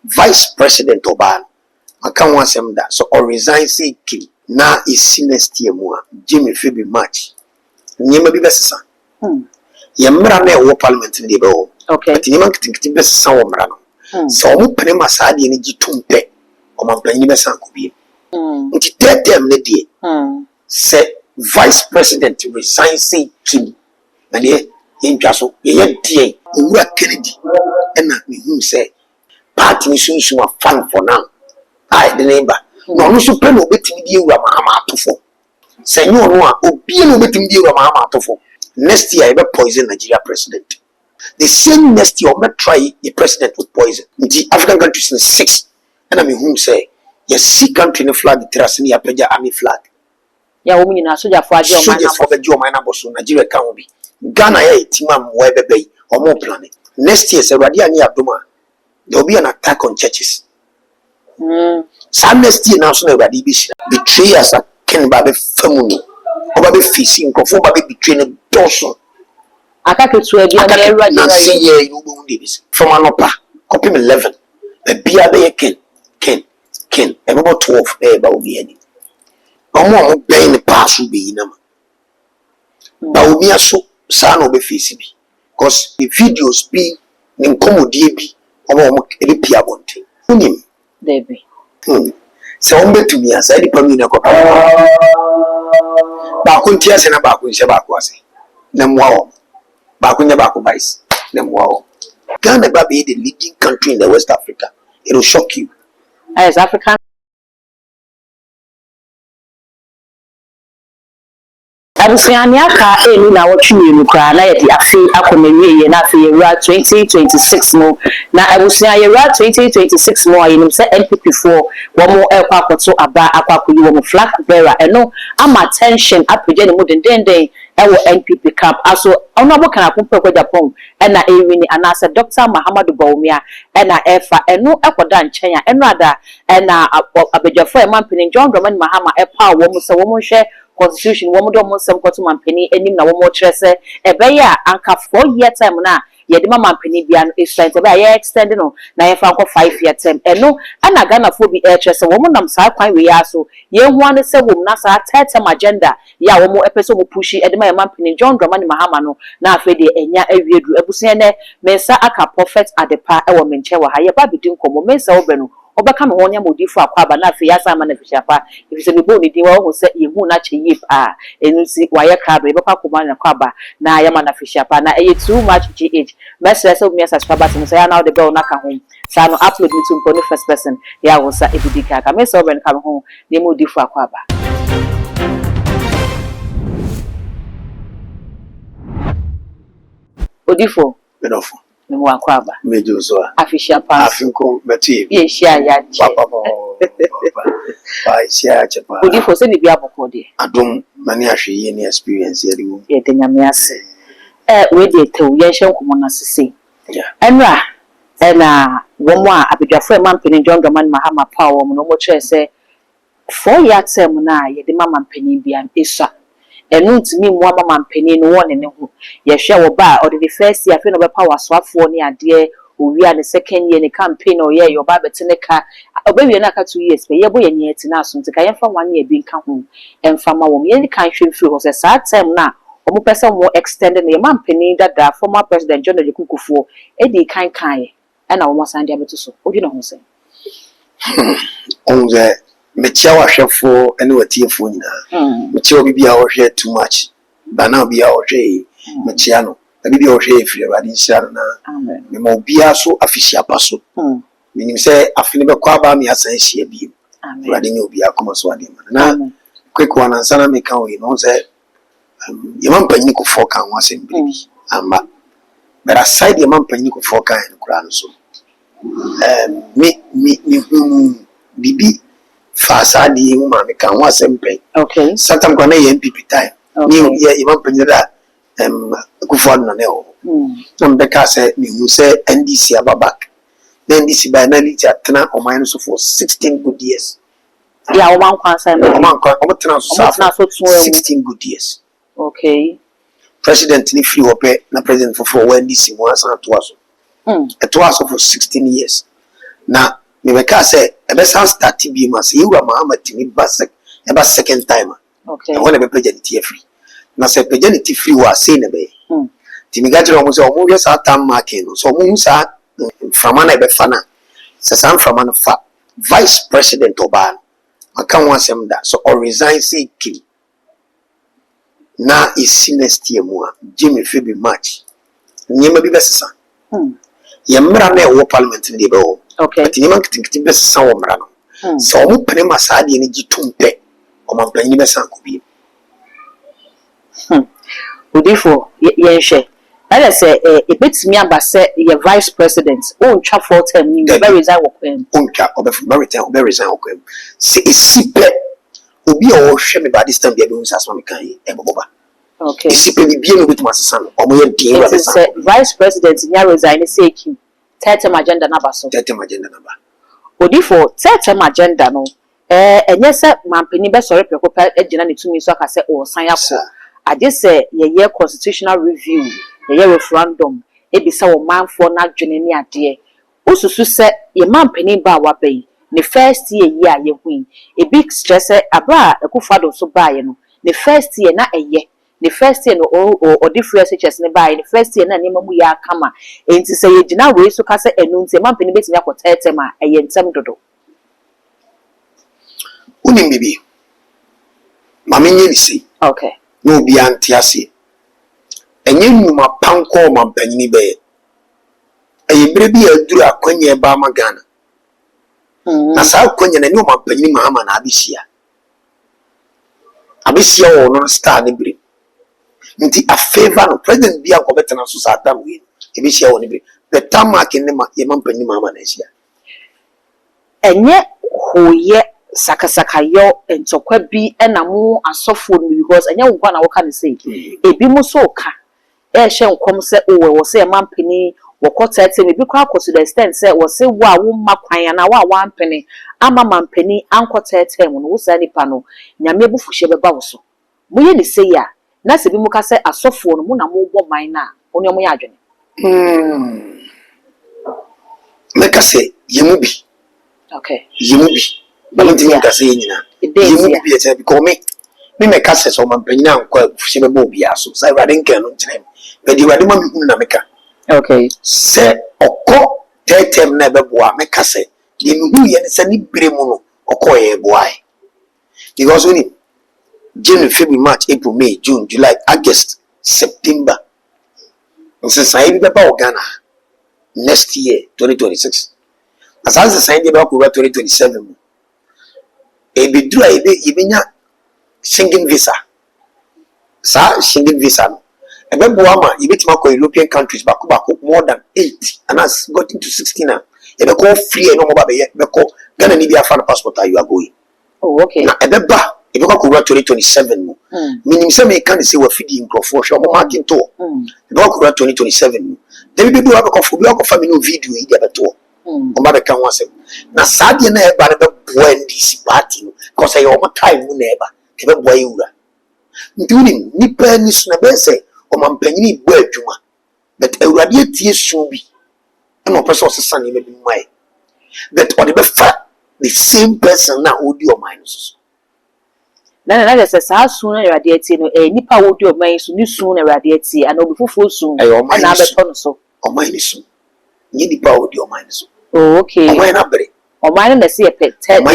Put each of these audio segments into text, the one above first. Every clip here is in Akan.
Vice President Oban. I can't want some that. So or resign say king. Now is next year more. Jimmy Phoebe March. Nyema bi besa. Yemra na wo parliament ndi be wo. Okay. But nyema kitinkitin besa wo mra no. So wo pene masade ni gitumpe. O man plan ni besa ko bi. Nti dem ne die. Say Vice President resign say king. Na die yentwa so ye die. Owura Kennedy. Na me hu say party ni sunsun a fan for now. I the neighbor. No no so pen obetimi die ewura mahama atofo. Say no no a obi no obetimi die ewura mahama atofo. Next year, I will poison Nigeria president. The same next year, I will try the president with poison. The African countries in 6. And I mean, whom say, yes, see country in the flag, the terrace, and the army flag. Yeah, woman, you know, soldiers for the Joe Minor Bosso, Nigeria can be. Ghana, Timam, Webe Bay, or more planet. Next year, Radiani Abdoma, there will be an attack on churches. Some next year, national radiation, betray us a Ken Babe Famuno. Obabe fishing kofo babe between a dozen akake to e bia na see here you go this from anopa copy 11 e bia be ken e about 12 e ba obi ani omo be ni pass be na ma ba obi aso sa na obe face bi because the videos be ni nkomodie bi omo e be pia bonte unim debe so on betumi asa di pami na kopa ba kun tia se na ba kun se ba ko ase na mwa ba kun ya ba ko vice na mwa Ghana ba be the leading country in the West Africa. It will shock you. As African abusuani aka elu na wotwe enu kra na yedi afi akomewie ye na afi yewra 2026 mo na abusuani yewra 2026 mo ayenim se NPP4 womo ekwa akoto aba akwakoyi womo flag bearer eno ama attention apje ne mu dendenden ewo NPP camp aso ono abo kana kumpe kwa Japan ena ewini anase Dr. Muhammadu Bawumia ena efa eno ekoda nchen ya eno ada ena abejafo emampini John Dramani Mahama epa womo se womo hwe constitution womo do mo sem koto mampini enim na womo kyerese ebeya anka 4 year time na yedi ma mampini bia no extend ebe ya extend no na yefa nko 5 year term eno ana Ghana fo bi kyerese womo nam sa kwan we ya so ye hu ane se wom na sa term agenda ya womo epese mo pushi edema mampini John Dramani Mahama no na afede enya awiedu ebusen ne mensa aka prophet adepa ewo menche wa ha ye ba bidin komo mensa obe no obeka me wonya modifo akwaba na afi yasa ma na fishapa ifise bibo ni diwa ho se yehu na che yip enusi waye krabe beka koma na kwaba na ya ma na fishapa na eye too much gh message so me subscribers so say now the bell na ka ho sa no upload me to the first person ya wo sa ebidika ka me so ben ka ho ni modifo akwaba odifo menofo me wa kwaba mejo so afisha pa afinko metie ye shia ya ba shia chepa odifo se ni bia boko de adom mani ahwe ni experience yedi wo ye de nyame ase we de tew ye hye nkomo na sese enra ena womo a abedwafo emampeni John Dramani Mahama pa wo no mo kyerese 4 year term na ye de mampeni bia esa enu ntimi mu mampeni no won ne ho ye hwe wo ba o de the first year fe no be pa waswafo ne ade owia the second year ne campaign o ye yo ba betene ka obawie na ka 2 years be ye bo ye ne ati na asum tika ye fa 1 year bi nka ho emfa ma wo ye kan hwe mfiri ho se sa term na omo pese mo extend ne mampeni dada former president John Ojukwu Kufuor edi kan na wo san dia beto so odi na ho se onze mechia wa hwefo ene watiefo nyina mechia obi a ohwe too much bana obi a ohwe mechia no bibi ohwe efire badi nshira na me mo bia so afishia paso minim se afini be kwa ba mi asan hia bi badi ni obi akoma so ade na quick one ansana me kan we no se yamam panyi ko foka ho asem bibi amba but aside yamam panyi ko foka en kura no so me bibi fasa di ma me kan ho asem pen okay satam ko na MPP time ni yamam panyi da Kufuor na ne ho na mbeka se me hu se NDC ababak na NDC by na liti atena o man so for 16 good years ya o man kwan sai o man kwan o tena so 16 good years okay president ni free hope na president for NDC mo asan to aso to aso for 16 years na me meka say ebe san start bi ma say Yura Mahama timi basek eba second time okay e wona be pajanity free na say pajanity free wa say na be timi ga jira mo say omo hwe sa tam marking no so omo sa from na be fa na say san from na fa vice president oba aka won asem da so or resign say kim na is next year mo Jimmy Febi March nyema bi besesa ye mra na e wo parliament ndi be wo okay but nyema kitikiti besesa wo mra no so omo pene masade ni gitumpe o man plan ni besa ko bi odifo yenhwe that is a bit me aba say your vice president o ntwa for term ni be resign wo kwem ontwa obe resign wo kwem se esipe obi o hwe me ba this time bia be unsa so me kan e boboba okay esipe bi bia no bitu masesa no omo ye din wa besa vice president nya resign say ki term agenda na ba so term agenda na ba odifo term agenda no enye se mampeni be sori prekopa agina ne tumi so aka se o san yakọ ade se ye constitutional review ye referendum ebisa wo manfo na adwene ni ade osusu se ye mampeni ba wa bai ne first year yi a ye hui e big stress abra ekufado so ba ye no ne first year na eye ne first year no o different SHS ne ba ye ne first year na ne mamu ya kama enti se ye gina we so ka se enu nti mampeni betimi akọ term a eye ntem dodo uni bibi mama nye ni si okay no bi antiase enye nyuma panko mampanyini be eyebere bi aduru akwanye ba magana na sa akwanye na nyuma mampanyini Mahama na abisia wo no star ne bire nti a favor no president bi anko betena so sa tam wi ebisia wo ne bire the tamak ne ma ye mampanyini Mahama na asia enye hoye sakasaka yo entokwa bi na mu asofo no because enye wo na wo ka ne say ebi mu so ka hye nkom se wo se mampeni wo kotete me bi kwa akoto the extent se wo se wo a wo makwan na wo a wampeni ama mampeni ankotete mu no wo sa nipa no nyame bufuhye beba wo so mo ye ne say ya na se bi mu ka se asofo no mu na mo bo man na oni omo ya adwene meka se yemu bi okay yemu bi balantini ka se nyina yemu bi e se bi ko me meka se so mampanyina anko bufuhye beba obi aso sai rade nkan no nkyerem but you are me hunu na meka okay se okọ tetem na beboa meka se ye me hunu ye se ni bire mu no okọ ye boa because when January, February, March, April, May, June, July, August, September since I be Ghana next year 2026 as I say be 2027 e be dura e be nya Schengen visa sa Schengen visa no ebeboa ma yebetima ko European countries bako more than 8 and has got into 16 now ebeko free no mo ba be beko Ghana ni bi afa passport you are going oh okay na ebeba ebeko ko 2027 no minim se me kan se wa fidi nkrofo hwe mo marking to ebeko ko 2027 no dem bi do abeko fo bi akofa me no video yi de beto o ma be kan wasem na saade na eba na be boa NDC party no because you o time mu na eba ke be boa yura ntuni nipa ni so na be se o mampanyini bo adwuma but awurade atie so bi na o person sesa ne bi mai that or the fa the same person na odi o mind so na just sa so na awurade atie no nipa odi o mind so ni so na awurade atie ana obi foforo so na abeto no so o mind so ni nipa odi o mind so oh okay o mind na bere o mind na se ye pete na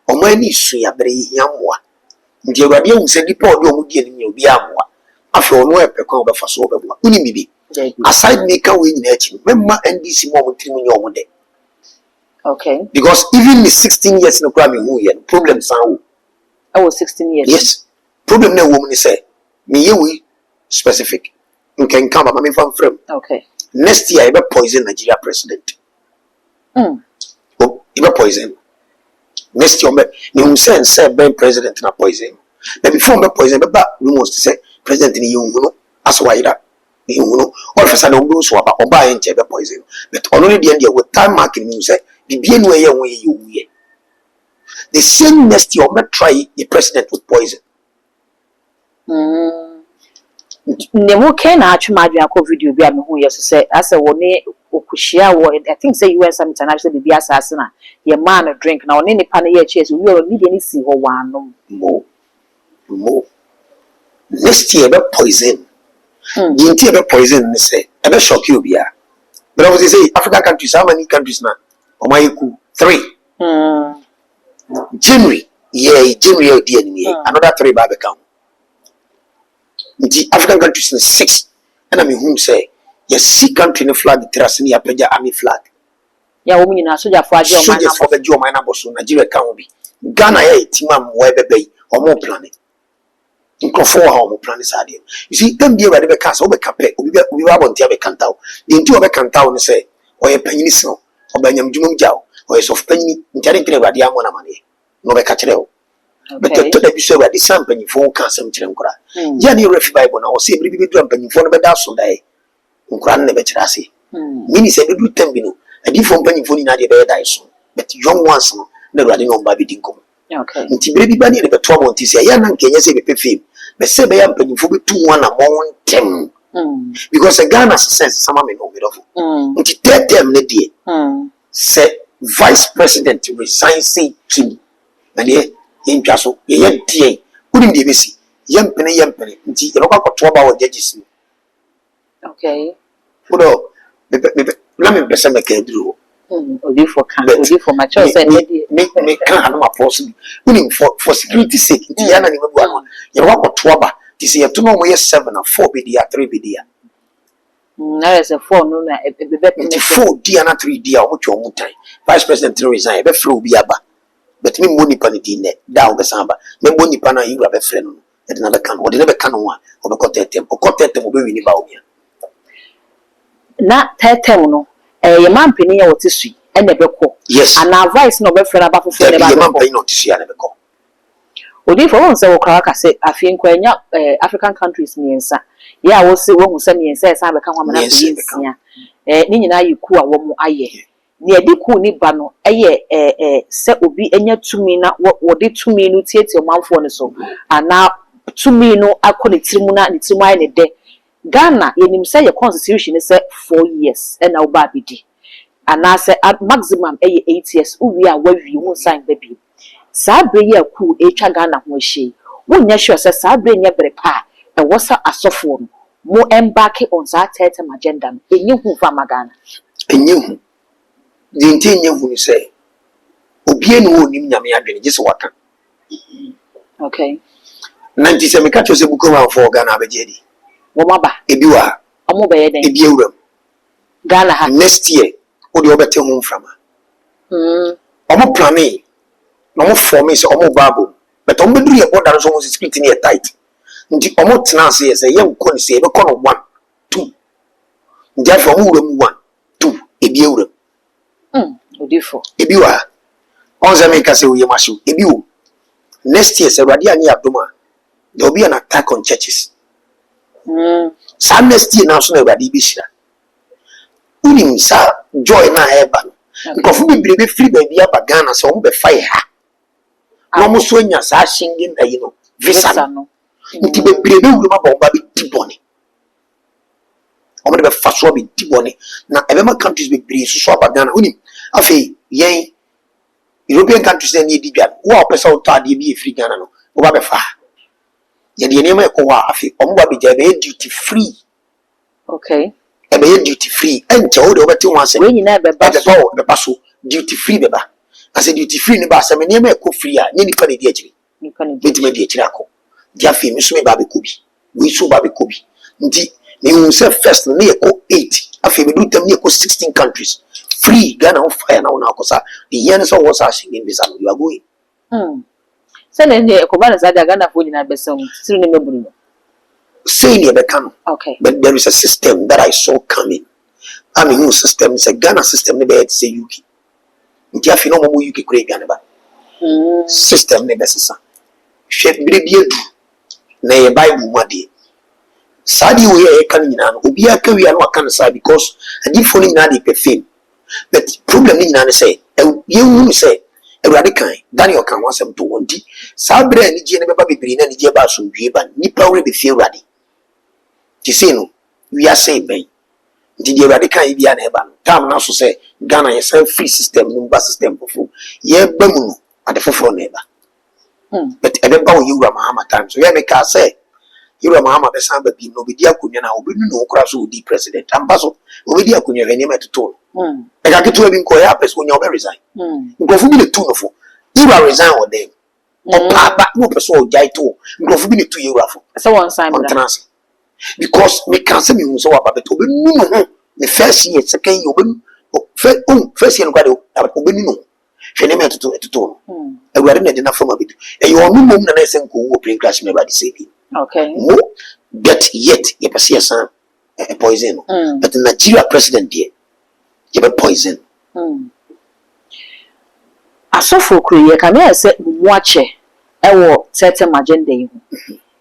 o mind ni so ya bere hiamwa ndi awurade hu se nipa odi o mu die ni obi amwa afi ono epekwa obefa so obebwa uni bibi aside maker we nyina achi memma NDC mo mo tiri munye omo de okay because even me 16 years no kwa me hu ye problem san wo I was 16 years yes problem na wo mu ni say me ye we specific nken kan ba me fam frame okay next year I be poison Nigeria president oh I be poison next year me hu say be president na poison but before be poison be ba rumors to say president ni you know as why that you know all of a sudden we so about oba enche be poison but only the end with time marking means say the bien way you the same next year we try the president with poison Nemo can actually imagine a video be a who yes say as a one okushia wo I think say US some international be assassin your man a drink now any pan here chase we will need any see one more next year be poison the entire poison say e be shock you bia but I was say African countries how many countries now omayiku 3 January January the enemy another 3 by account the African countries 6 and I mean whom say yes see country in flag terrace ni apeja army flag ya wo nyina soja fo aje o man na boso Nigeria kan bi Ghana ya etima mo ebebe o mo plan nkofo ha o mo plan sade you see dem be we dey be cast o be kape obi ba bontia be kantao the nti o be kantao ni say o ye panyini so o ba nyam jumum jaw o ye sof panyini ntare nkire wade amona mane no be ka kire o but to da bi so wade sam panyifo ka asem kire nkora ya ni refi bible na o say biribi du panyifo no be da so dai nkora ne be kire ase mini say du tembi no adi fo panyifo ni na de be dai so but young ones no na wade no ba bi dinkom okay nti biribi ba ni de be to abo nti say ya na nkenye say be pefim be say be ya panyifo be tu one among them because Ghana sense sama me no medofo nti tetem ne die say vice president resign say to na de yentwa so ye die kudi de besi yempene nti e baka kwato ba wo judges okay kudo na me pesa me ka duro odi for mature say me kan anu ma force kudi for security sake nti yana ni mebu anu ye baka kwato ba ti say to no mo ye 7 na 4 be dia 3 be dia na is a 4 no na e be 4 dia na 3 dia o mo twa mo tan vice president resign e be free obi aba but me money pan di ne down the samba me money pan na you be free no e de na be kan o de na be kan no a o be kotetem o be wini ba o bia na tetem no ye man pani ya wote sui e na be ko yes and advice no be free na ba fofo ne ba ye man pani no te sui na be ko odi for won say wo kra ka say afien kwanya African countries miensa ya wo se wo hu say miensa e san be kan ho amana miensa ni nyina yiku a wo mu aye ni ediku ni ba no eye se obi enya tumi na wo de tumi no tietie manfo ne so ana tumi no akọ ne tirimu na ne tirimu aye ne de Ghana yenim say your constitution say 4 years and na oba bidi ana say maximum eye 8 years uwi a wawi won sign baby sabre ye ku echa Ghana ho hye wonya sure say sabre nya brepa e wosa asofo mo embark on that term agenda enye hu fa magana enye hu dinti enye hu ni say obie no onim nyame adwene gese waka okay 90 me ka chose buko ma for Ghana abejedi wo maba ebi wa omo be ye den ebi ewram Ghana ha next year o de obete hu mframa omo planning no mo form is omo babo but omo duru ye border so mo security ni tight nti omo tena se ye ye nko ni se e be kono 1 2 nti afọ omo wuram 1 2 ebi ewram odifo ebi wa onza me ka se wo ye maso ebi wo next year se radia ni adoma there will be an attack on churches sa next year na so na radia bi shira unim sa joy na eba nkofu bibire be free ba bia ba Ghana so omo be fire ha no mo so nya sa shingin ayi no visa no nti bibire be wuru ma ba omo ba bi tibone omo de be faso bi tibone na ebema countries bibire so ba Ghana unim afi yen European countries na ni dibia wo opesa o ta de bi free Ghana no wo ba be fa ye de ne ma ko wa afi omo ba bi ja be duty free okay e be duty free enche wo de obeti ho ase we nyina be ba so duty free be ba ase duty free ne ba ase me ne ma ko free a ni nipa ne di akiri nipa ne di ma di akiri akọ dia fi mi so me ba be ko bi we so ba be ko bi nti me hu se first ne ko 8 afi me do tem ne ko 16 countries free Ghana on fire na una kosa the yen so was asking visa you are going say ne ko ba na za Ghana fo nyina be se tiru ne meburu no say ne be kan okay but there is a system that I saw coming I mean who system is a Ghana system ne be say UK nti afi no mo UK kure Ghana ba system ne be sesa hwe bire bi edu na ye bible made sadi wo ye kan nyina no obi aka wi anu aka no sa because adifo ni nyina dey perfect but problem ni nyina ne say ye hu say Ewurade kan Daniel kan wasem to wonti sabre ani je ne beba bibiri na ni je ba so dwie ba nipa wore be fie Ewurade Ti say no we are say ben nti de Awurade kan bia na eba no tam na so say Ghana yes free system no ba system fofo ye ba mu no ade foforo na eba but ebe ba wo Yewura Mahama time so ye make ka say Yewura Mahama be san ba bi no be di akonya na obenu no kra so di president amba so obedi akonya hwe ne metoto e ka keto bi nko ya person onya obe resign nkofu bi le tu no fo Yewura resign o dem o pa ba no person o jai to nkofu bi le tu Yewura fo so one sign because me can say me who so about to be no the first year second year first year no kwade obenu no hwe ne metoto Awurade na de na form abidu e yo no mum na na ese nko wo brain crash me ba de say bi okay but yet you perceive a poison but the Nigeria president there you be poison asofo kure ka me say muache e wo certain agenda yi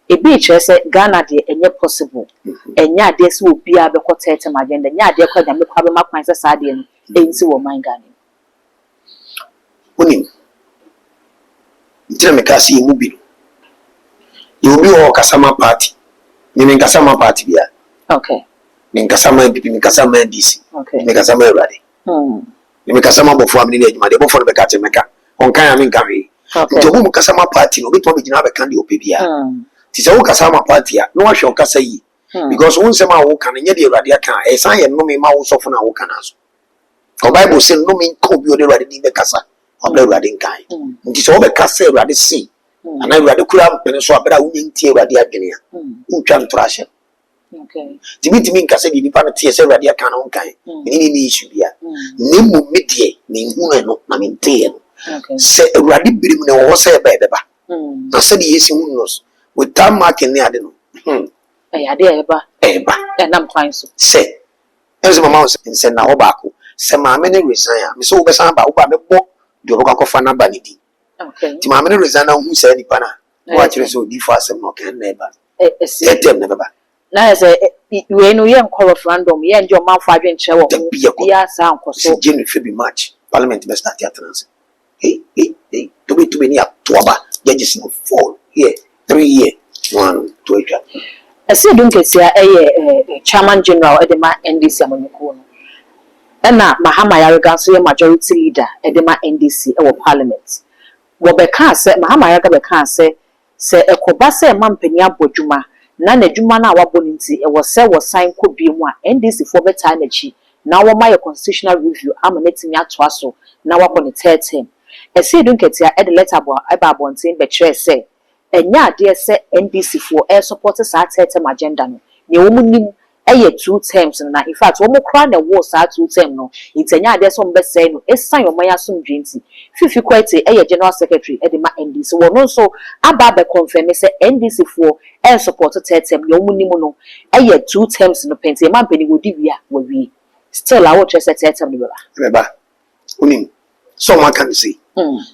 e bi chere say Ghana de enye possible enya de se obi a be ko certain agenda nya de kwa nyame kwa be makwan say sa de no enti wo man Ghana onim ntira me ka si mu bi you be o kasama party ni kasama party bia okay ni kasama NPP ni kasama NDC okay ni kasama Awurade ni kasama bofo amni na adwuma de bofo no be ka te meka on kan am nka hwe to mu kasama party no be to be gina be kan de opebia ti se wo kasama party a no wa hwe on kasa yi because won sema wo kan nya de Awurade aka e san ye no me ma wo sofo na wo kan aso o Bible say no me ko bi o de Awurade ni be kasa o bla Awurade nkan nti se wo be kasa Awurade si ana Awurade kura mpene so abra wo nti Awurade adwene a wo twa ntorahye okay timi nkase di nipa na tie se Awurade aka na wo nkan ni issue bia ne mu medie ne hu no na mente no se Awurade birim ne wo se ba beba na se di yesi hu no with time mark ne ade no ade eba na mkwan so se enzo mama se na wo ba ko se ma me ne resign a me so wo be san ba wo ba me bo de wo ka fa na ba ni di okay ti ma me ne resign na hu se nipa na wa kire so di fa asem no kan na eba etem na beba na say we no ye nkọ referendum ye nje o man fa adwen kire wo ya sa nkoso January February March parliament be start ya trans hey to be ni atoba judges no fall here 3 year 1 2 8 ese dunkesia chairman general edema NDC amanyuko no na Mahama Yariga so ye majority leader edema NDC e wo parliament wo be ka se Mahama Yariga be ka se ekoba se mampani abodwuma na nadwuma na wabɔ nti e wo se wo sign ko bi mu a NDC fo beta na chi na wo ma ye constitutional review ama netimi ato aso na wakɔ ne 13 ese dunketia e de letter bo e ba bonten be kire se enya ade se NDC fo e support sa 13 agenda no ne wo munim eye 2 terms na in fact wo mo kra na wo sa 2 term no itenya ade so mbe say no esan yo maya so ndwenti fifi kwete eye general secretary e de ma NDC wo no so aba be confirm say NDC fo e support 13 ne wo munim no eye 2 terms no penti e mampani wodi wi a wo wi still I watch say 13 no beba unim so one can say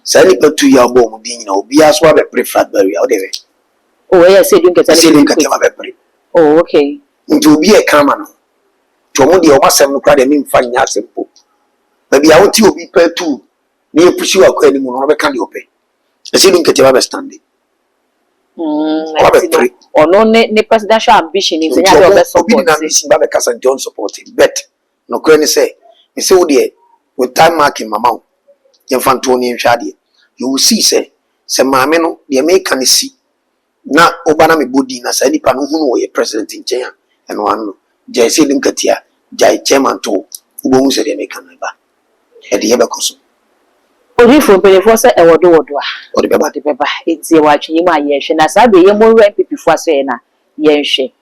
say ni petu ya bo mu din na obi aso abe preferred barrier o de oh yes say dun get oh okay nti obi e kama no to mo de o masem no kra de mi mfa nya asempo ba bia wo ti obi petu na e pushi wa kwa ni mu no be kan de ope e say dun get ba standing ono ne presidential ambition ni nya de obe support obi na ambition ba be kasa John support bet no kra ni say me say wo de with time marking mama yemfanto ni nhwade you will see say maame no de make can see na obana me body na sa nipa no hu no ye president nchen eno anu jai se linkatia jai chairman to ubomu se de make can ba e de yebe koso odi fo pelefo se ewodo a odi beba enti wa twenyi ma ye hwe na sa be ye mo NPP fo aso ye na ye hwe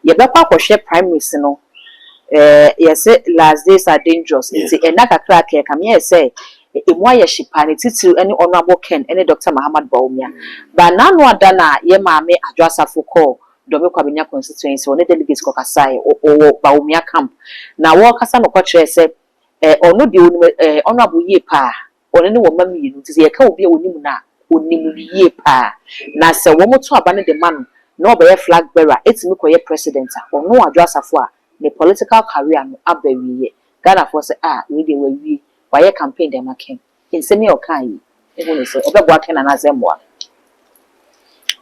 ye be kwa kwhwe primaries no yes last days are dangerous enti enaka crack e kam ye say emu aye shipane titiru ene honorable Ken ene Dr. Muhammad Bawumia ba nanu adana ye maame adwasafo call dobe kwabenya constituency one delegate ko kasai o Bawumia camp na wo kasa no kwatre se ono de honorable ye pa one ne wo mami nu tisi ye ka obi onimu na onimu ye pa na se wo moto abane de man no be flag bearer etimi koye president ono adwasafo a the political career no abawiye Ghana for say we dey we why campaign dem aken insemi o kan yi ehunu so obegbo aken na nazemwa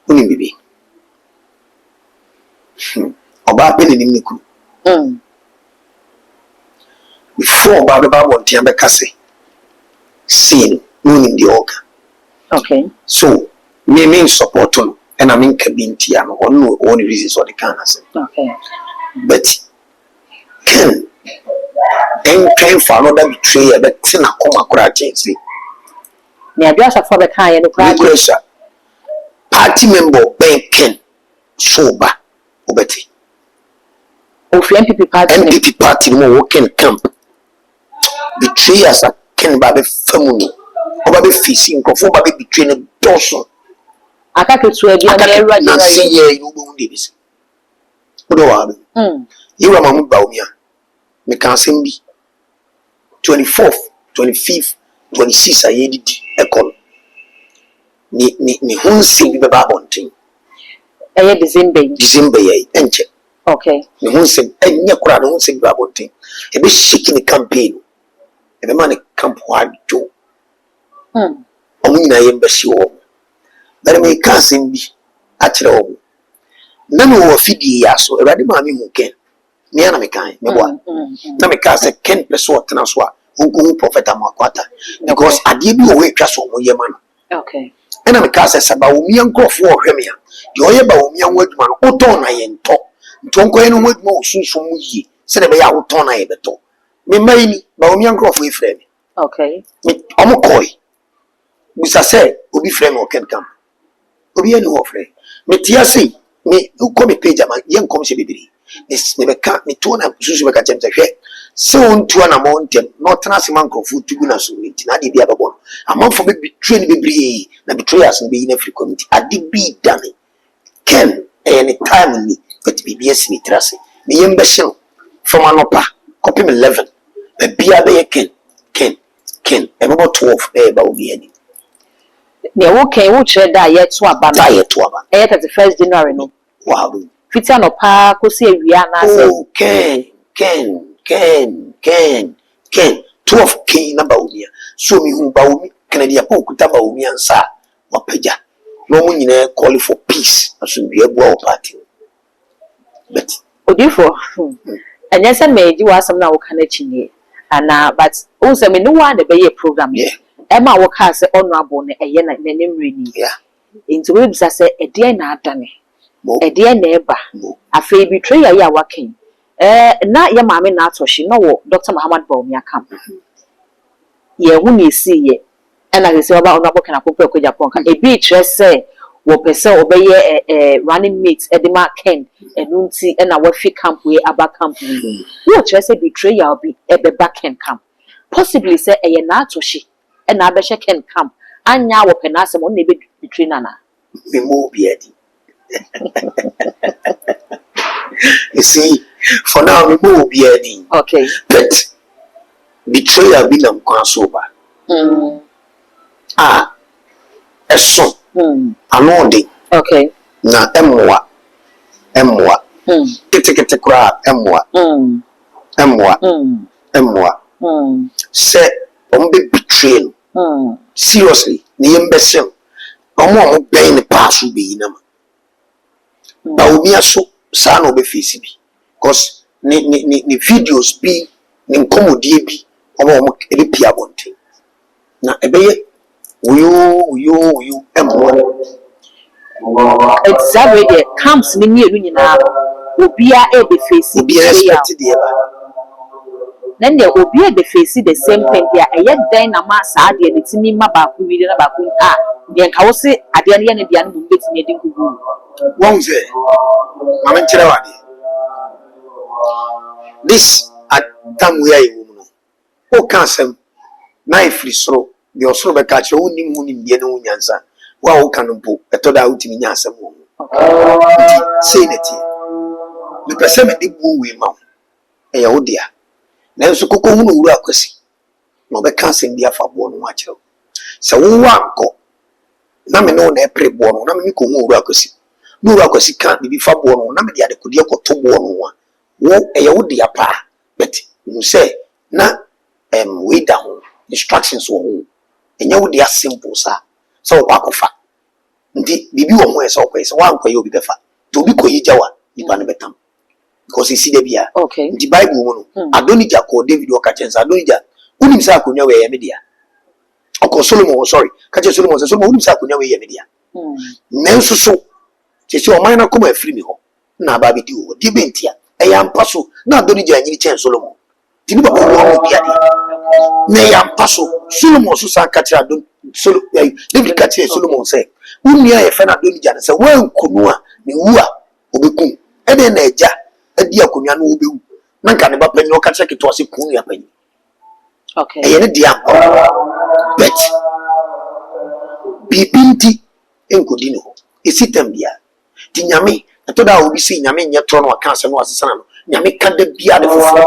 uni bibi Oba pe ni niku. Before oba be ba won tia be kase. Sin no in the organ. Okay. So me support no and I mean kabinti am no only reasons or the can say. Okay. But can train for another betrayer but tina come akura change. Me address for the kind no pressure. Party member Ben Ken sober obeti. Of MPP party no working camp. Betrayers are Ken Babe family. Obabe facing for Babe betray a dozen. Akake to a dear na see ye you go ndebisi. Odo wa be. You are mamu baumia. Me can send be 24th, 25th, 26th aye di ekol. Ni hunsi bi baba bontin. Eye December ye enche. Okay. Ni hunsi enye kura ni hunsi bi baba bontin. E be shiki ni campaign. E be man camp wadjo. Omu nyina ye mbesi wo. But me can send be akire wo. Na me wo fidi ya so e ma me hu ken. Me na me kan me boa. Na me ka se ken person otena so a unku prophet amakwata because ade bi wo etwa so mo ye ma no. Okay. Ena me ka se saba wo mi enkrofo ohwe me a de oye ba wo mi anwa aduma no oton na ye nto ntonko ye no mo aduma osunsun mu yi se de be ya oton na ye beto me mai ni ba wo mi enkrofo efre me. Okay. Me omo koi bisa se obi frɛ me o ken kam obi eni wo frɛ me tia sei me uko me page ama ye nkom se bibiri me be ka me to na susu be ka chemse hwe se on to na mountain no tena se man krofo tugu na so nti na de bia be bon amanfo be betray ni bibiri na betrayers ni be yin free community ade bi dane ken any time ni but BBS ni trase me yem be hye from anopa copy 11 be bia be ken e be 12 e ba obi ani ne wo ken wo kire da ye to aba da ye to aba e 31st January no wow fiti no pa ko se awia na se oh ken 12 ken na ba obi so mi hu ba obi ken dia ko kuta ba obi ansa wapaja no mu nyina call for peace aso bi ebu o party but odifo anya se meji wasam na wo kana chinye ana but o se me no wa de be ye program yeah Emma woka se honorable ne eye na nemre ni yeah into we bisa se ede na adane ede na eba no afi betrayer ya waken na ye maame na atohye no wo Dr. Muhammad Bawumia kam ye hu ni si ye na se oba honorable kana kokko ko Japan kan e bi kire se wo pese obeye running mate edema ken enunti na wafi camp we aba camp we wo kire se betrayer obi ebeba ken camp possibly say eye na atohye na abehye ken camp anya wo penasem on na be betray nana me mo bi adi you see for now me mo bi adi okay but betrayer bi na nkwa so ba eso anode okay na emwa kete kura emwa se on be betray seriously ni yembesel omo ben pass be yinama ba omi aso sa na obe face bi because ni videos bi ni nkomodie bi omo ebe pia bonte na ebeye uyo emwa exactly the camps ni mienu nyina obia ebe face obia expect the eba then the obia ebe face the same thing there eye dan na ma sa ade ni timi ma ba ku wi na ba ku de nka wo se ade ne ye ne bia no betimi edi nkugu won say mama nkire wade this at time we are you no o kan sem na ifri soro de osoro be ka kire woni mu ni bia na wonyansa wa o kan mpo etoda utimi nya asem wo say neti me pese me di bu we ma e ya odia na nso kokko hu no wuru akwasi no be kan sem bia fa bo no wa kire se wo wa anko na me no na epre bo no na me ko hu wuru akwasi no wuru akwasi kan bi fa bo no na me dia de kodie ko to bo no wa wo e ya odia pa but you say na we down instructions wo enya odia simple sa so wo akofa ndi bibi wo ho e so ko e so wa anko ye obi befa to obi ko yijawa ni ba no betam because he see the bia. Okay. The Bible wono. Adonijah called David or Kachensa. Adonijah. Unim sa kunya we media. Oko Solomon, sorry. Kache Solomon say Solomon unim sa kunya we media. Nanso so. Chese o man na come afiri mi ho. Na ba bi di o. Di bentia. E ya mpaso. Na Adonijah nyiri chen Solomon. Ti ni ba ko wo bia di. Na ya mpaso. Solomon so san kache Adon David kache Solomon say. Unia e fa na Adonijah say wan kunu a ni wu a obekum. E de na eja. Edi akonwa no obewu. Na nka ne ba panyi o kache keto ase kunu ya panyi. Okay. E ne dia bet bibinti enkodi no esi tambia ti nyame to da obi si nyame nye tro no aka ase no asesa no nyame ka da bia de fofo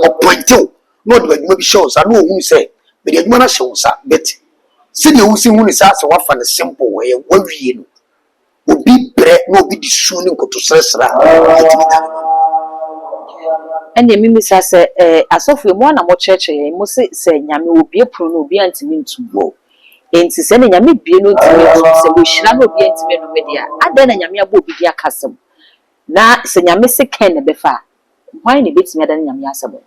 o pointo no de adwuma bi show sa no ohun se be de adwuma na show sa bet se de ohun si hu ni sa se wafa ne simple we wawie no obi bre no obi di su ni nkoto sresra etimi da ene mimi sa se asofo mu na mo cheche mo se nyame obi epro no obi antimi ntubo enti se ne nyame bie no ntimi se mo hira no obi antimi no media ade na nyame abo obi dia kasem na se nyame se ken ne befa why ne betimi ade na nyame asebo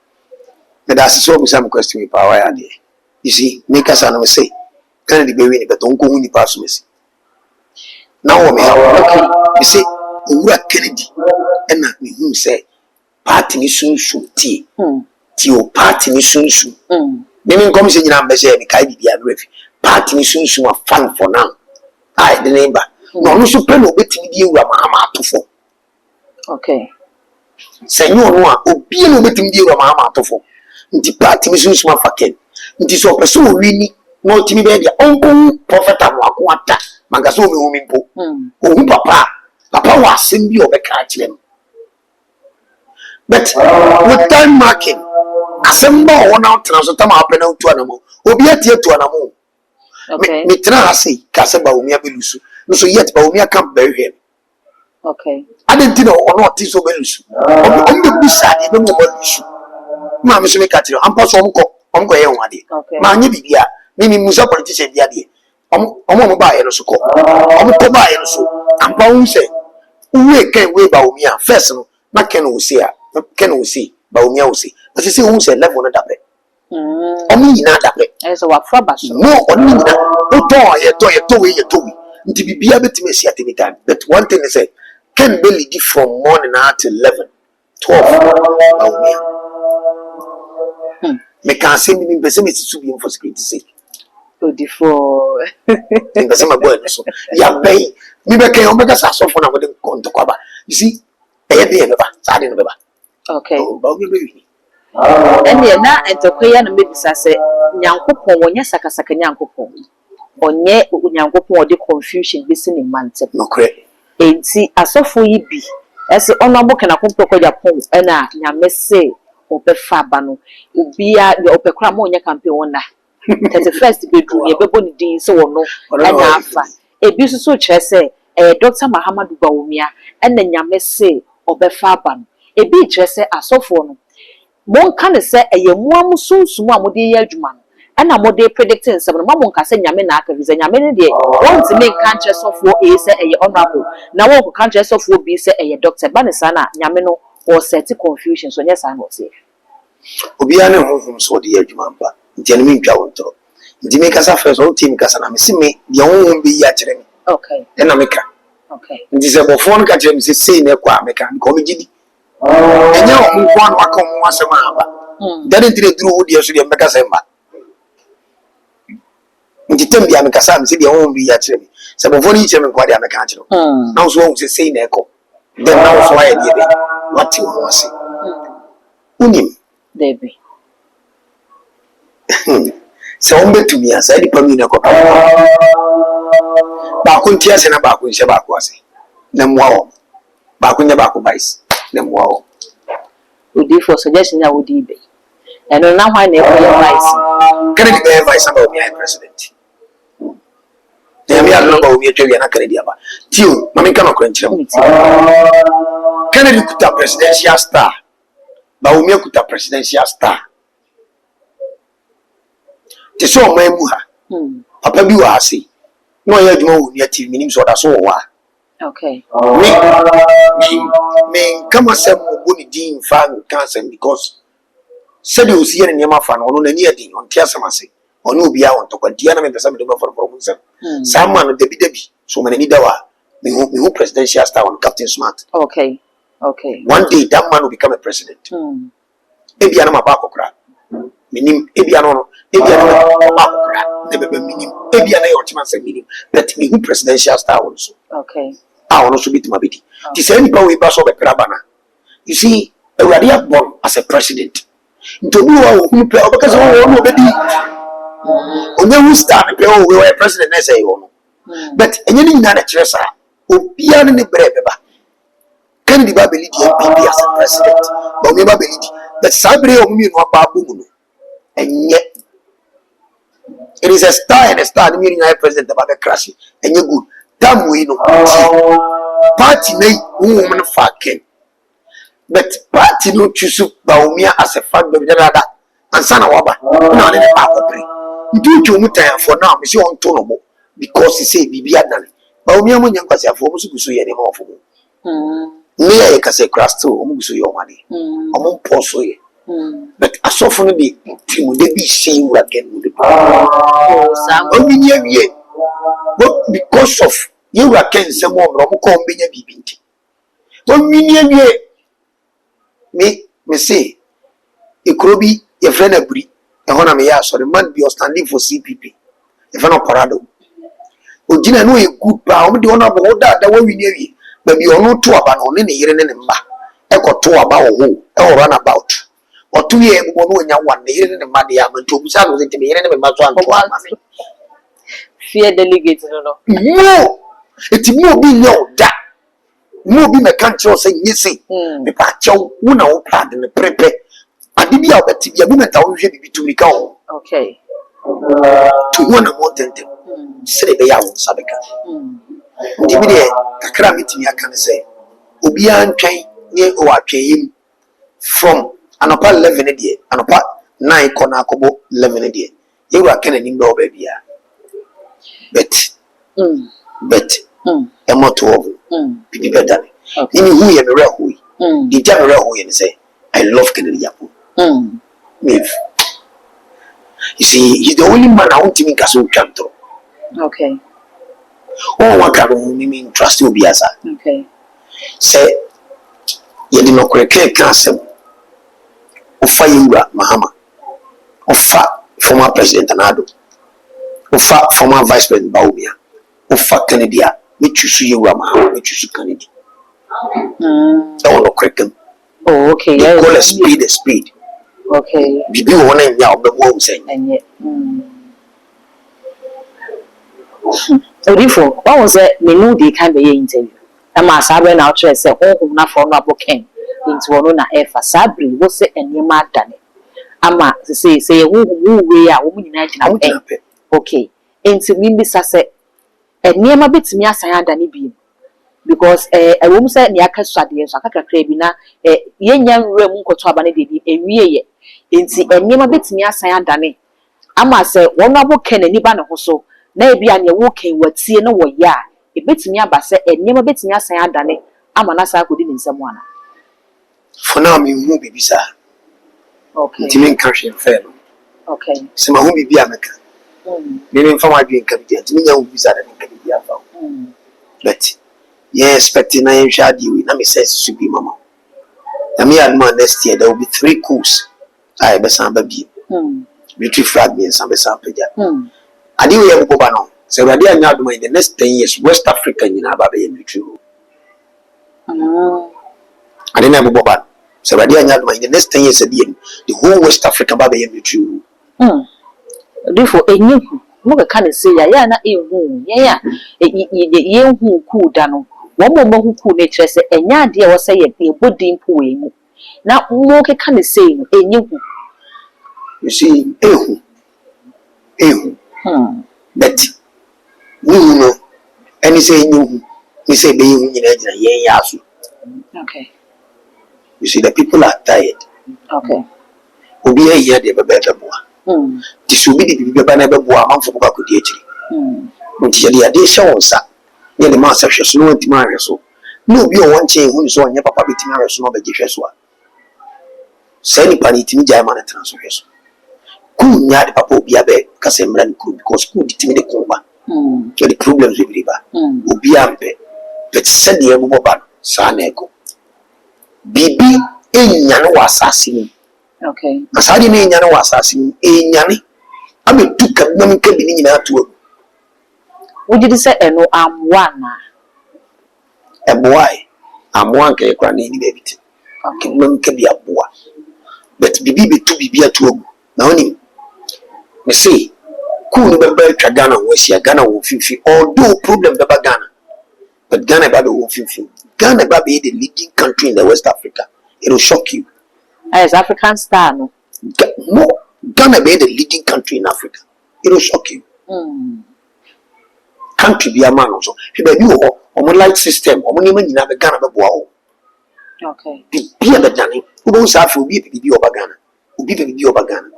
me da se so some question me power ya de you see make us no say kan di be we ni beto nko hu ni pass me si na wo me okay you see owura Kennedy ena me hu say party ni sunsun ti o party ni sunsun me come say nyina mbese me kai bibia brefi party ni sunsun a fan for now ai the neighbor no so pe no betimi di ewura ma atofo okay say no no a obi no betimi di ewura ma atofo nti party ni sunsun afa ken nti so person o wini no timi be dia onko prophet amwako ata magaso me hu mimpo o papa wa sembi obeka akire no. But with time marking, assemble one out so time happen out to anamo. Obi atie to anamo. Okay. Me tena ase kaseba umia belusu. No so yet ba umia camp bury him. Okay. I didn't know or not so belusu. On the beside be mo belusu. Ma me so me katiro. Ampa so onko ye wade. Ma anye bibia. Me musa politician bia de. Omo ba ye no so ko. Omo ko ba ye no so. Ampa un se. Uwe ken we ba umia first no na ken o se a. Ken o see ba umia o see but you see who say level no dabe omi nyina dabe so wa fa ba so no oni nyina o to we nti bibia betime sia temi time but one thing is say Ken be lead from morning to 11 12 ba umia me can say me be say me to be for security sake for me say my boy so ya be me be ken o be ka so for na go de konto kwa ba you see e be be ba sa de no be ba. Okay. And na entokoya na mebisa se nyankopon wonye sakasaka nyankopon onye nyankopon odi confusion bisi ni mante no correct enti asofo yi bi ese onabo kana kompoko Japan na nyame se obefa ba no obia de opekra ma onye campaign wona 31st bedroom ye bebo ni din se wono na afa ebi so kire se Dr. Mahamadu Bawumia na nyame se obefa ba no ebi kire se asofo no mon kan se eyemuam sunsumu amode ye adwuma no ana mode predicting se no mamon ka se nyame na aka visa nyame ne de won't make country sofo e se eye honorable na won ko country sofo bi se eye doctor ba ne sana nyame no o set confusion so nyesa no se obi ane honhom so de adwuma mpa nti ene mi ntwa wonto nti me kasa first o team kasa na me se me de honhom bi ya kire me okay ena me ka okay nti se bofo no ka kire me se sei na kwa me ka ko me gidi enye o mu kwa no aka mu asema aba dare ntire duru wo de so de me kasa mba nti tambia me kasa me se de honhom bi ya kire me se bofo no kire me kwa de me ka kire na so wo se sei na eko then now so why dey what you want say unim Debbie. So on betumi asa di pami na ko ba ko ntia se na ba ko nse ba ko ase na mwa wo ba ko nya ba ko vice na mwa wo Odi for suggestion ya odi be and na why na ko vice kan di be vice ba o mi president ya mi alo ba o mi twa na kan di aba tio mami kan ko nkyerem kan di kuta presidential star ba o mi kuta presidential star ti so mo emu ha papa bi wa ase no ya dwuma wo ni ati minim so da so wa Okay. Me come as a good dean fan cancer because said you see any man fan on any day on Tiasamasi or no be out to Quantiana and the summit for promotion. Someone the Bidebi, so many dawa, me who presidential star on Captain Smart. Okay. Okay. One day that man will become a president. Ebianama Bakokra. Minim Ebiano, Bakokra, never minim, Ebiana or Timas minim, but me who presidential star also. Okay. I want to be to my baby. This any power we pass over Krabana. You see, a radiant born as a president. To do who pay because already on the start we were a president as a one. But any nana tressa, who piano in the breva. Can the Babylon be as a president? But we Babylon that Sabri of me no babu. And yet it is a star and a star meaning I president about the crash. And you good. Damn we know party nay woman fucking. But party no choose Baumia as a fact of the other and Sana Waba, not in the back. Do you muta for now, Monsieur Antonomo, because he say Bibiadan. Baumia when you pass a form to say any more for me. Near a case crass to almost your money. Among poor soy. But I saw from the team they be seeing again with the power. But because of you are can some more who come being a bibinti. One million year me say it could be a friend of Brie, a honor me ask, or the man be standing for CPP. If I'm not parado. But Gina know a good power, the honor about that way we near you. But you are not too about on any year in the echo two about who or run about. Or 2 years ago, when you want the year in the money, I'm to be something to me in the Fear delegates, no. No, it's more be no that. More be my country saying, yes, the patcho, one out pad in the prepe. I did be out that you women to be gone. Okay. To one more than them. Say they are Sabeka. Dimine, Kakramiti, I can say. Obian train near or him from an apart 11 a day, an apart 9 Konakobo 11 a day. You are Kennedy, no baby. Bet, a motto of Pipi Bedani. Nini who you are who the Jamara who you say, I love Kennedy Yapu. You see, he's the only man I want to make a so canto. Okay. Oh, what can mean trust you be as a okay. Say, you did not correct cancer of Fayura Mahama of former President Anado. Ufa former Vice President Baumia, Ufa Canada, which you see you Rama, which you see Canada. Don't know correct. Oh, okay. They call a speed a speed. Okay. You do one in your home saying. And yet, therefore, what was it? Me know they can be interview. I must have been out there say, oh, not for no booking into one Efa Sabri, was it and your mad done it. Ama say, who we are, woman united. Okay, into me say a near my bit me as I had any beam because a woman said near Cassadia, so I can crabina a young room got to abandon a year. Into a near my bit me as I had done it. I must say, one of what can any banner also, maybe I'm your walking what see no way, ya. It bits me up, I say, and never bits me as I had done it. I'm an asa good in someone. For now, me won't be bizarre. Okay, Timing cash and fair. okay, some who be Biamica. Meaning for my being committee, to me, I will be sad and can be about. But, yeah, expecting I am shady with me says to be mamma. And me and my next year, there will be 3 coups. I have a samba beam. Beauty fragments and a sample. I do have a bobano. So I didn't know in the next 10 years, West African in Ababe and Mutu. I didn't have a boban. So I didn't know in the next 10 years again, the whole West Africa Babe and Mutu. Therefore, a new mother can say, ya na who, ye who cool dano. One more who cool nature say, and ya dear was saying a good dim poem. Now, more can say, a new. You see, but no, and he say, you say, being in a Okay. You see, the people are tired. Okay. Obi a year de better boy. This will be the people never boy, I'm for Baku. But the addition, sir. near the master shall slow and marry so. No, be a one chain who is on your papa between marriage, no, but you shall. Send panny to me, German transfer. Cool, not papa be a bed, Cassandra could because cool determine the coma. The problems with river will be ampe. But send the Boban, San Echo. Bibi, a Yano assassin. Okay. Asadi me Yano assassin, a Yanni. I mean, took a woman cabin in that work. Would you say, no, I'm one? A boy, I'm one granny baby. Okay, woman can be a boy. But Bibi be to be a two. Now, me say, cool, remember Ghana was your Ghana will feel, although problem about Ghana. But Ghana Baby will feel. Ghana Baby is the leading country in the West Africa. It will shock you. As African star, no? No, Ghana be the leading country in Africa. It will shock you. Country be a man also. If you have a light system, or money in the Ghana Babu. Okay. Be a Ghana. Who don't have to be over Ghana. Who be the over Ghana.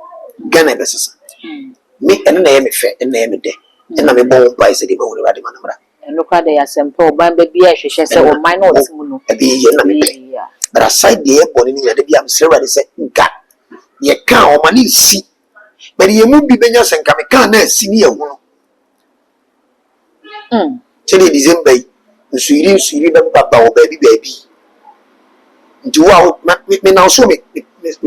Ghana versus me and name a fair and name a day. And I'm a born by the only Radimanamra. And look at the simple, but baby, I should say, or mine or but aside the airport in the Biam Sarah said, God, ye can't or money see. But ye won't be Benyas and Kamikana senior one. Till December, the Sweden, Papa, baby. Do out, me now show me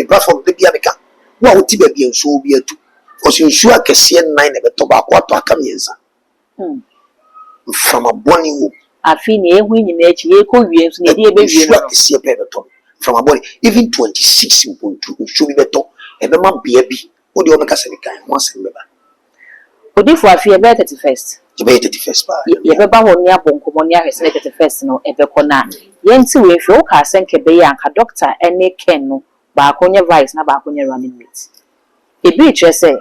platform the Biamica. What would Tibet be and so be a two? Because you sure can see 9 of a tobacco to a camienza. From a bonny womb. I feel near winning nature, ye could be a baby from a body, even 26 in Puntu, should be better. And the man be a bee, or the other Cassandra once and never. But if I fear better to first, you made it first by you ever bound near Boncomonia has made it first, no, ever cona. Yentu, if you can send a doctor and a kennel, Barconia vice, na Barconia running meat. A beach, say,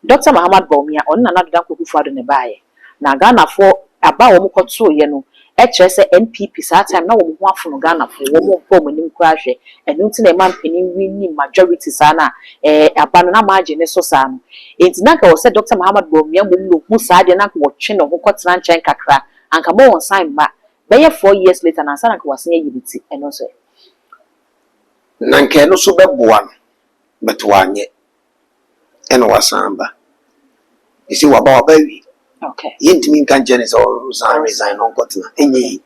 Dr. Muhammad Bomia on another uncle who fought in the bay. Now Ghana for about Mokotsu, you know. HSA NPP that time now we want from Ghana for one more in crash and nothing a man penny winning majority sana a banana margin so sam. It's not was said Dr. Muhammad Bomia who side and watching or who cut ranch and kakra and come on sign back. By 4 years later, and Sanaka was near unity and also Nankano super one, but one yet and was samba. You see what about baby? Okay. Yet me can Janice or resign on Cotton. Any.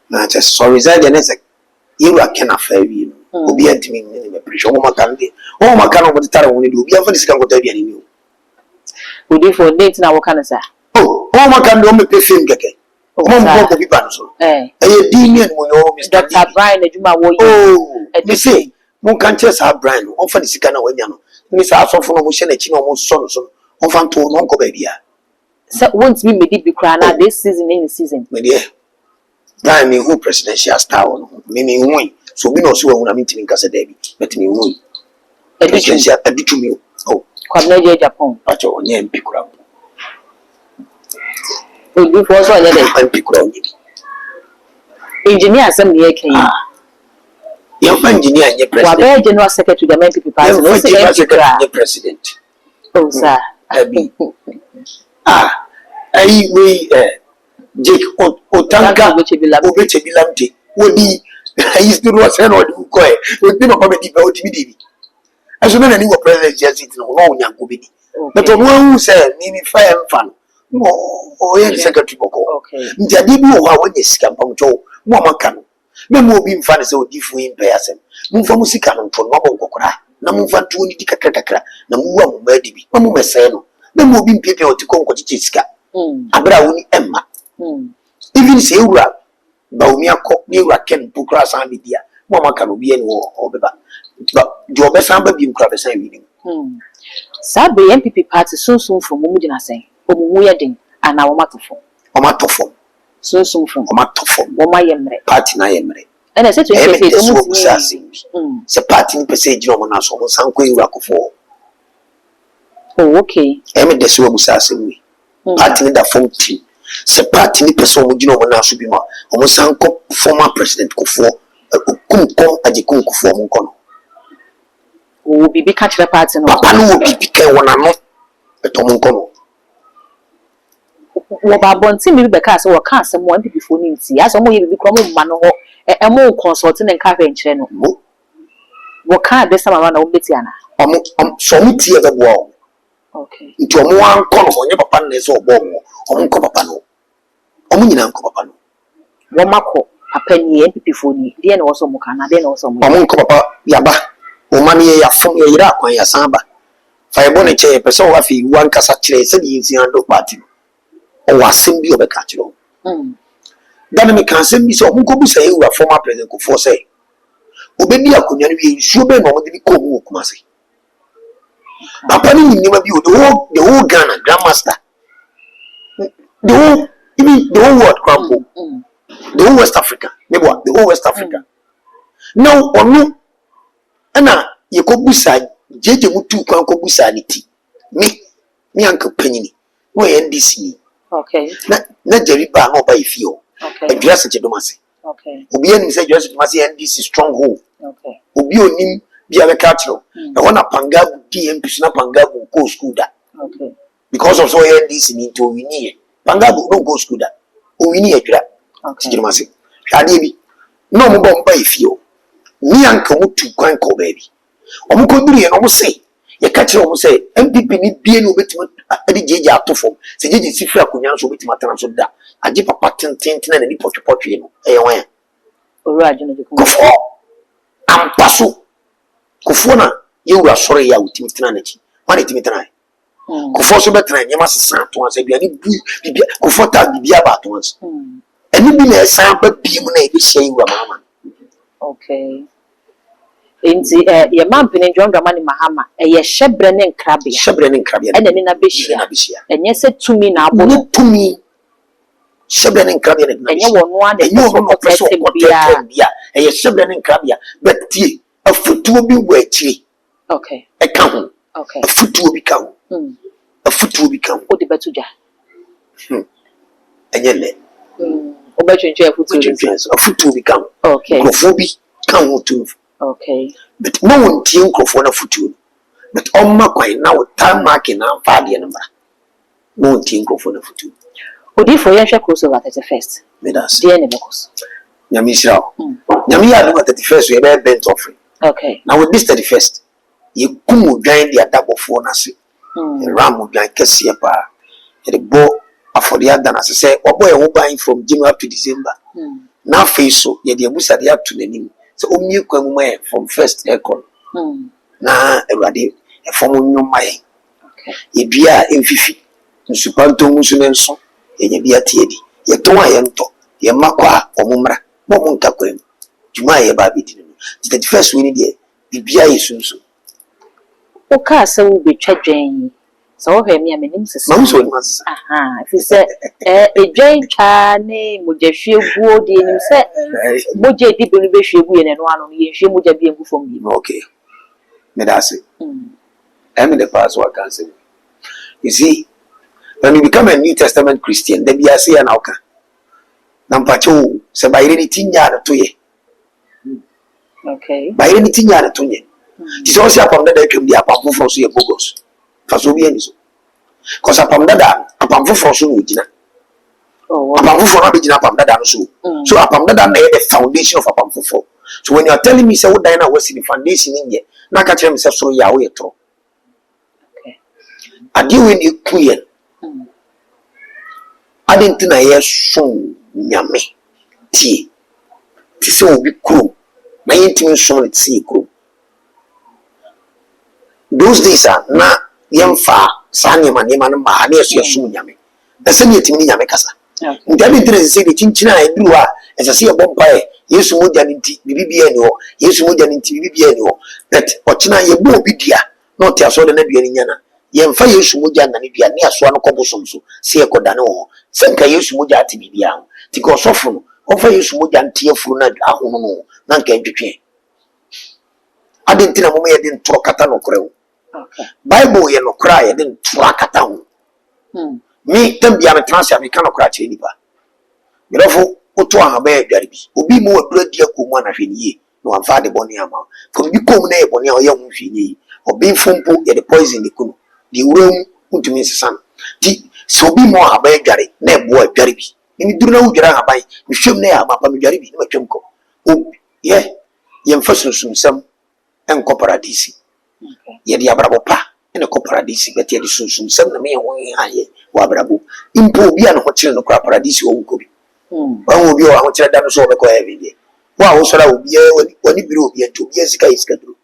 Not just so resign and as a you are can affair you. Who be at me in the pressure. Oh, my candy. Oh, my cannon with the tower when you do. Be a very scam with any new. Would you for dates now? What can I say? Oh, my candy on the pay film. Oh, my God, be banso. Eh, a demon when you Mr. Brian, the Juma. Oh, they say, one can't just have Brian. Often the Sicana when you know. Miss Arthur from Ocean, a chino almost son. Often to Uncle Baby. So once we made it be crying this season in the season. My dear, Brian, me who presidential star, me win. So we know so when I'm meeting in Casa Debbie, but me win. A bit to me. Oh, Cornelia Japan. But your name pick up. You was one day. Pick up. Engineer, some year came. Young engineer, your president. General Secretary, the MPP president. Oh, sir. We Jake Otanka, which be lumpy. Would be, I used to know send or do quiet. With them about the as soon as you were president, just it no young could be. But the one who said, Nini fire and fun. Oh, yes, Secretary Boko. Okay. Jadibu, when you scamp on Joe, Mama can. Men will be fun so different in person. Move from Musican for Mabo Kokra. Namuvan to Nitika Kakra, Namu Medibi, Mamu Messeno. Men will be people to conquer Chiska. Abrauni Emma. Even say, Baumia cock near a Ken Pukras and Media. Mama can be any war or Beba. But your best number being crab the same reading. Sabi MPP party soon from Mumudina saying, Wedding and our matofo. O matofo. So soon from matofo. O my emre. Party na emre. And I said to him, it's a party passage no one else on Sanko Rakofo. Oh, okay. Emmett the Swabu Sassing. Party in the phone team. Se party person would you know when I should be more. Almost Sanko, former President Kufo, Kumkom, Ajikum Kufo Munkono. Oh, be catch the party. Papa will be one I'm not a Tomunkono. wo ba bonti mi be ka se wo ka asem wo MPP fo ni nti aso mo ye bibi kro mo ma no ho e mo consult na nka hwe nkyere no wo ka de sama na wo beti ana so mi tie be bo okay nti omo an ko no onye papa na se obo mo omo ko papa no omo nyina ko papa no wo mako papa ni MPP fo ni de na wo so mo kana de na wo so mo omo ko papa yaba o ma ne ya fom ya yira kwan ya san ba fa ye bone che pe so wa fi wan kasa kire se di yin ando party o wa sem bi o be ka kire dan me kan sem bi so omo ko bu sai wa former president ko for say obedi akonya no wi nsuo be no mo de bi ko mu kuma se papa ni ni ma bi o the whole Ghana grandmaster the whole world crumble the whole West Africa the whole West Africa now onu ana ye ko busa jeje mutu kwan ko busa ni ti me anka panyini no NDC ni okay na jeri ba no ba ifio okay adwase che domase okay obi anim se adwase domase NDC stronghold okay obi onim bia be catchro e wona pangabu DMP na pangabu go school da okay because of so NDC ni to wini pangabu no go school da o wini adwira okay domase hade bi no mo ba ifio ni anka mutu kwan ko baby omo ko duru ye no mo se ye ka kire omo se MPP ni bie no betima ade jeje atofo se jeje sifra akonya so betima tana so da age papa tenten na ni potwe no e wan oru ajo no ko kofo ampaso kofo na ye wura sore ya utimi tana na chi wan etimi tana kofo so betana nyema sesa to ansa bia ni bu bibia kofo ta bibia ba to ansa eni bi na esan ba bi mu na e bi hye wura mama okay inti ye mampene John Dramani Mahama ye hyebre ne nkrabia ene ni na behia enye se tumi na abo no tumi hyebre ne nkrabia ne enye wono ade bia ye hyebre ne nkrabia betie afutuo bi wo achi okay e ka ho okay afutuo bi ka ho afutuo bi ka ho odi betuja enye le obetwenche afutuo bi ka ho okay kofobi ka ho tu okay but no one tie nkrofo na futuo but omma kwan na wo time mark na faade na mara no one tie nkrofo na futuo odi for ye hwe crossover 31st medas die ne bekos nyami shira nyami ya no 31st ye be bent offering okay now with this 31st ye kumu dwan dia dabofo na se ram dwan kese pa ye bo afori ada na se obo ye ho ban from January to December na face so ye de abusa de ato nanim so omie kwamu mai from first aircon na ewade e from nyoma ye ye bia emfifi nsupanto musu ne nso ye bia tiedi ye to aye nto ye makwa omumra mo munka kwem juma ye ba bidini the first we need bibia ye sunsu o ka se wo betwa dwen so wo hwe me amanim sese mamso ni masa fi se edwen twa ne mojahwe guo de nim se moje di bi no behwe gu ye ne no ano ye hwe moja bi engu fom bi okay me da say I'm the past what can say you see when you become a New Testament Christian the bia say na oka na mpacho se bayire ni tinya na toye okay bayire ni tinya na toye ti so se apam da twem dia apam foforo so ye bogos fa so bi ani so cause apam da apam foforo so no gina apam foforo na be gina apam da no so so apam da na the foundation of apam foforo so when you are telling me say what dine na was the foundation in here na ka kire me say so ya wo ye tro okay adi we ni kuye adentina ye so nyame ti so obi kuro na yintimi so ne ti kuro those days are na yemfa sanyema nema na ma na yeso yeso nyame ese ne yetimi nyame kasa ndabi interest se de chinchina eduru a ese se yebompa e yesu moja ni nti bibibia ni ho yesu moja ni nti bibibia ni ho that ochina yebo obi dia na oti aso de na dua ni nyana yemfa yesu moja na ne dua ne aso no kobosom so se yekoda ne ho se nka yesu moja ati bibia ho ti ko sofo no ofa yesu moja nti afuru na ahono no na nka ntwetwe adentina mo ye de ntoro kata no kore ho Bible ye no kra ye de ntoro kata ho me tambia me transia me kan kra che nipa me lofo oto ahaba e dware bi obi mu wadura di akomu na hwe niye no amfa de boni ama ko bi kom na ye boni a ye hu hwe niye obi fompo ye de poison de kunu de wuram untumi nsesan ti so bi mo haban dware na ebo adware bi ni duru na udware haban mi hwem na ya mapa mi dware bi na matwem ko o ye mfa sunsunsam enko paradisi ye di abrabo pa ene ko paradisi beti ye di sunsunsam na me ye won aye wa abrabo impo bi an ho kire no kwa paradisi wo ko bi wa wo bi o ho kire da no so be ko heaven de wa wo so la obi woni biri obi ento obi esika isika duro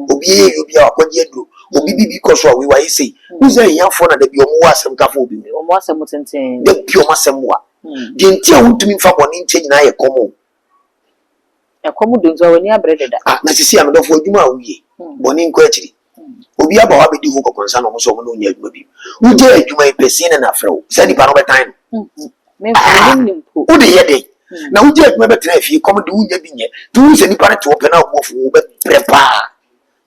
obi ye obi akwaje duro obi bibi ko so we wa yesi uze yanfo na da bi omo wasem ka fo obi omo wasem tenten da bi omo asem wa di nti a wontumi mfa boni nche nyina ye komo ekomu do nzo wani abrede da na sisi am do fo adwuma a wuye boni nko akiri obi aba wa bedi ho kokonsa no mo so mo no nya adwuma bi uje adwuma e pesi na afrew se di pa no betan me fo ni mpo wo de ye de na uje adwuma betan afie kom de wunya bi nye tu se ni pa na te open na wo fo wo be prepare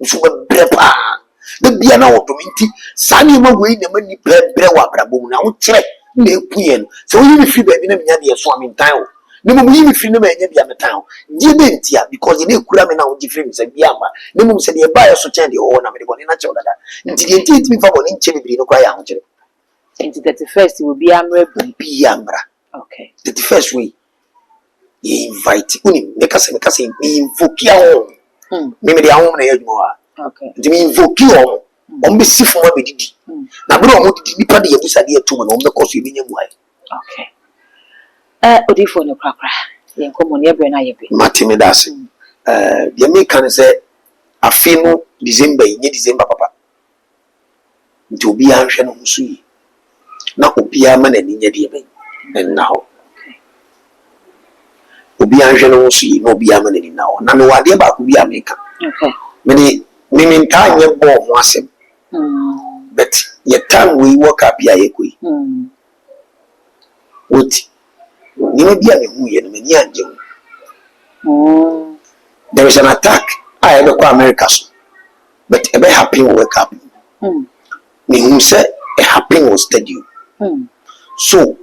nso be prepare de bia na wo domi nti sani ma we na mani bre wa brabo na wo kire na ekuye no se wo yi fi ba bi na nya de so amintan wo ne mo yi fi no ma nya bia metan die be ntia because ne ekura me na wo gifiri me se bia ma ne mo se de ba ya so chen de wo na me de boni na che odada nti de nti mi fa boni nche bibiri no kwa ya ho kire nti 31st will be amra bi amra okay 31st we ye invite uni me kase invoke ya ho me de ahom na ya dwuma okay nti me invoke ho on be sifu ma be didi na bro mo didi nipa de yebusa de atum na on be koso ebi nyemu ai okay odifo no kwakra yen komo ne ebe na yebe matime dase de me kan se afi no December nye December papa nti obi anhwe no so yi na obi ama na ni nya de ebe na ho obi anhwe no so yi na obi ama na ni na ho na me wade ba ko bi ameka okay me nta nye bo ho asem but ye time we work up ya yekoi oti ni me bia me hu ye no me ni anje there is an attack I ever call America so but ebe happen wake up me hu say it happen on stadium so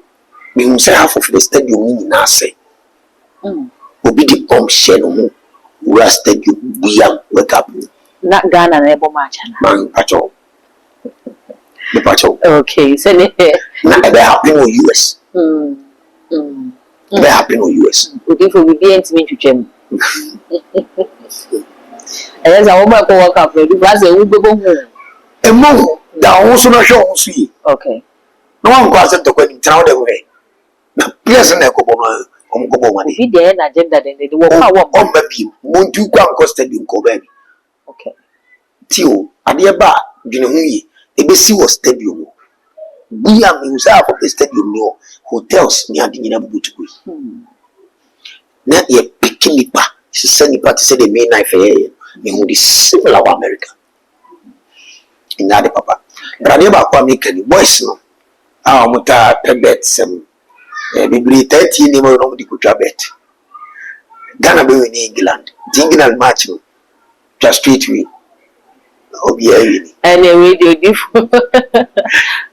me hu say half of the stadium ni na say obi di bomb shell no we are stadium bia wake up na Ghana na ebo match na man pacho the pacho okay so ne na ebe happen on US ebe happen on US odifo we be intimate twetwem eza wo ba ko work up do ba say wo gbego hu emo da wo so na hwe wo so yi okay no one go accept to kwani tra wo de we na place na ko bono ko ko wani bi de na agenda de wo ka wo on ba bi mo ntu kwa nko stadium ko ba bi okay tio ade ba dwene hu yi ebesi wo stadium bi am usa for the stadium no hotels ni ade nyina bubutuku na ye pikini pa sisani pa se de main knife ye ni hu di similar wa America in that papa brade ba kwa America ni boys no a muta pebet sem bibli 30 ni mo no di kutwa bet Ghana be in England match no just straight way obi ayi ni any radio different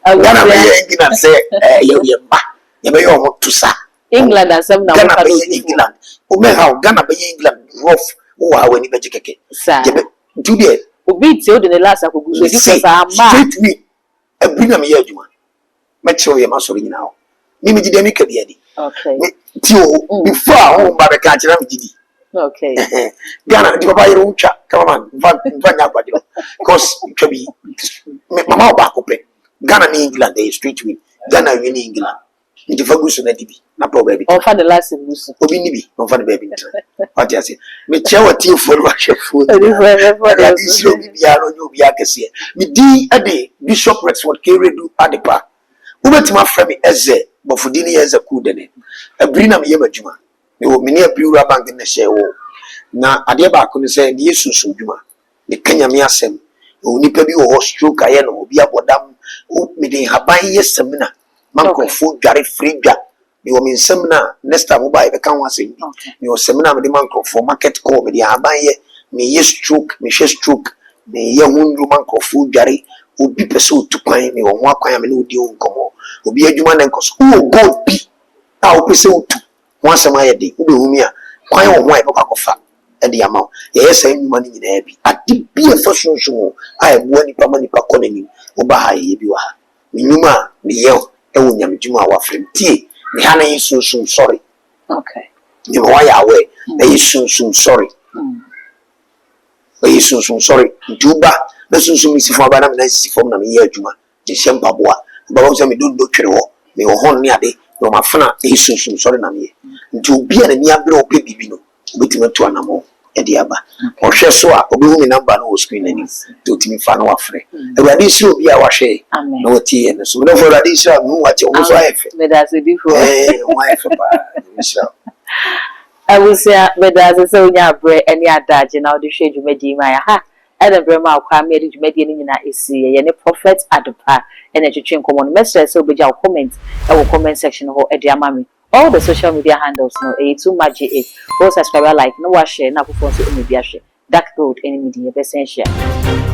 Ghana be England say ye ba ye be yo mo tusa England and some now Ghana be England o me how Ghana be England rough o ha wani be jikeke sir do there obi ti o de last akogu so different sa ma straight way e na me ye adwuma me che o ye ma so nyina o mi gide mi ka biadi okay ti o before o ba be ka kira mi gidi okay Ghana di baba yero utwa come on va nya gwadiro cause twabi mama ba ko pe Ghana ni England dey straight way Ghana ni England ndi faguso na dibi na pro baby on for the last busu obi ni bi on for the baby what you say me che wati for wa chefo for this show bi ya no nyu bi akese me di ade Bishop Rexford Keredu adepa ubetima fra me eze bofudi ni eze ku de ne abiri na me ye madwuma me wo me ne abiri ura bank na hye wo na ade ba ko ne se ne yesusu dwuma ne kanya me asem onipa bi wo stroke aye no obi abodam me de haban ye semina mancrophone dware free dwa me wo nsem na next time buy be kan wase me wo semina me de mancrophone market call me de haban ye me ye stroke me she stroke me ye hunru mancrophone dware obi pese otukwan me wo ho akwan me ne odi nkomo obi adwuma na nkoso o god bi a o pese otu ho asema ye de wo be humi a kwan wo ho ai baka kofa ɛde ama wo yɛyɛ saa nnwuma no nyinaa bi ade bi ɛfa sunsun a ɛboa nipa ma nipa kɔ n'anim woba ha yɛyɛ bi wɔ ha nnwuma a meyɛ ɛwɔ nyamedwuma a wafrɛ m tie me ha na yɛ sunsun sɔre nyama wayɛ awɛ ɛyɛ sunsun sɔre ɛyɛ sunsun sɔre nti woba na sunsun si fam aba na mena sisi fam na meyɛ adwuma de hyɛ mpaboa baba wo sɛ medondo twere hɔ mewɔ hɔ ne ade na ɔmafena ɛyɛ sunsun sɔre na meyɛ nti obi a n'ani abere ɔpɛ biribi no obɛtumi atu anamɔ ɛde aba ɔhwɛ so a ɔbɛhu me namba no wɔ screen n'anim nti ɔtumi fa no wafrɛ awurade nhyira obi a wahwɛ na wɔtie yɛ no so medɔfo awurade nhyira me hu wakyɛ wo so ayɛ fɛ ho ayɛ fɛ paa nhyira awusia medase sɛ wonya abrɛ ɛne adagye na wode hwɛ dwumadi ma ya ha ɛna brɛ ma akwa me de dwumadi no nyina esi yɛ ne prophet adopa ɛna twetwe nkɔmɔ no mesrɛ sɛ obegya wo comment ɛwɔ comment section hɔ ɛde ama me all the social media handles no too much it go subscribe like no wa share na afofo so emi bi ahwɛ dark gold ɛne media bɛsɛn share